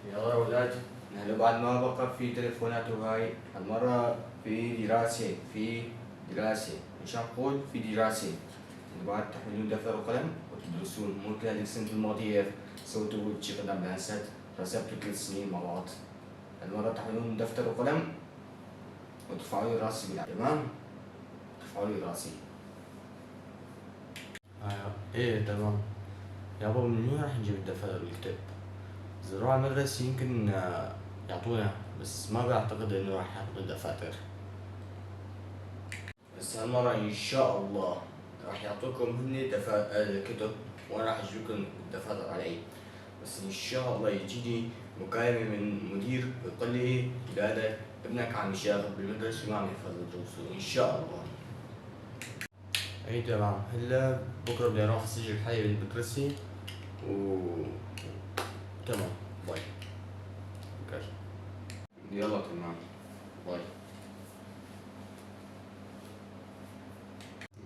يلا يا ولاد، نحن بعد ما بقى في تليفونات وهاي المرة في دراسة مش نقول في دراسة. بعد تحملون دفتر وقلم وتدرسون، مو كهذيك السنة الماضية سويتوا شي قدام الأسد رسبتوا 3 سنين مع بعض. المرة تحملون دفتر وقلم وترفعوا لي راسي تمام؟ ترفعوا لي راسي. ايه تمام. يابا من وين راح نجيب الدفتر والكتب؟ إذا نروح على المدرسة يمكن يعطونا، بس ما بعتقد إنه راح يعطونا دفاتر. بس هالمرة إن شاء الله راح يعطوكم هن كتب، وأنا راح أجيبكم الدفاتر علي. بس إن شاء الله يجيني مكالمة من مدير يقول لي ولادك ابنك عم يشاغب بالمدرسة وما عم يحفظ دروسه إن شاء الله. أي تمام. هلا بكرة بدي أروح أسجل حالي بالمدرسة تمام. باي. اوكي. يلا تمام. باي.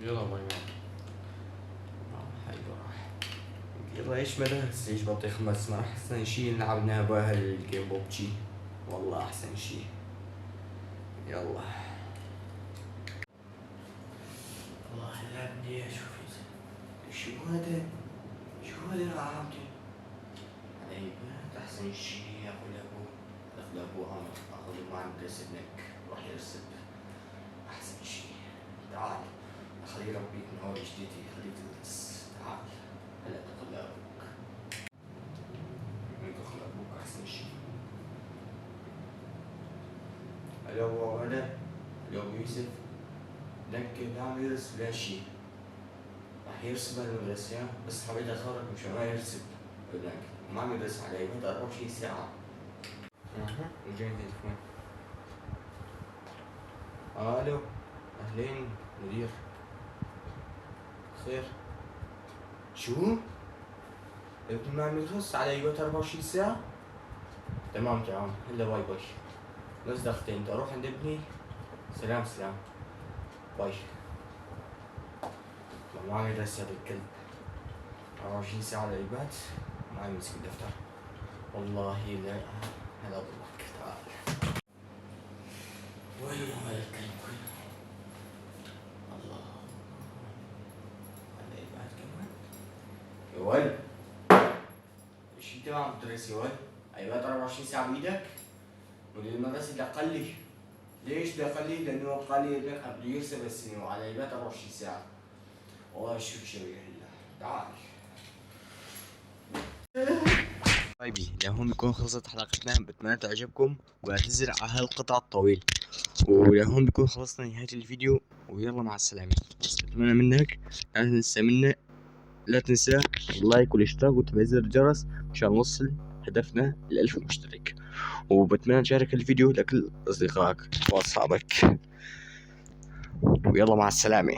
يلا باي حلو راح. يلا ايش مدرسة ايش بطيخ مسمار احسن شي لعبنا بهالجيم بوبجي، والله احسن شي. يلا والله هلا بدي اشوف شو هذا، شو هذا العامتي علي احسن شي. اقول لابوه اقول لابوه اخذ معي مدرسة ابنك راح يرسب احسن شي. تعال خليه يربيك من اول جديد، خليه تدرس. تعال هلا تاخذ لابوك، تاخذ لابوك احسن شي. الو هلا، الو يوسف، ابنك عم يرسب ولا شي؟ راح يرسب بالمدرسة بس حبيت اخبرك مشان ما يرسب ابنك، ما عم يدرس علي بعد 24 ساعة. اجاني تليفون. الو اهلين مدير، خير؟ شو؟ ابني ما عم يدرس علي بعد 24 ساعة؟ تمام تمام هلا باي باي. بس دقيقتين بدي اروح عند ابني. سلام سلام باي. ما عم يدرس هذا الكلب 24 ساعة على الإيباد، ما عم يمسك الدفتر والله. لا هلا ضلك. تعال وين هذا الكلب وين؟ الله على الإيباد كمان يا ولد. ايش انت عم تدرس يا ولد؟ ايباد 24 ساعة بإيدك؟ مدير المدرسة دق لي. ليش دق لي؟ لأنه قال لي ابنك بده يرسم السنة وعلى ايباد 24 ساعة. والله شو بسوي هلا؟ تعال. حبايبي لهون بكون خلصت حلقتنا، بتمنى تعجبكم واعتذر على هالقطع الطويل، ولهون بكون خلصنا نهاية الفيديو، ويلا مع السلامة. بس بتمنى منك لا تنسى اللايك والاشتراك وتفعيل زر الجرس مشان نوصل هدفنا ل1000 مشترك، وبتمنى تشارك الفيديو لكل اصدقائك واصحابك، ويلا مع السلامة.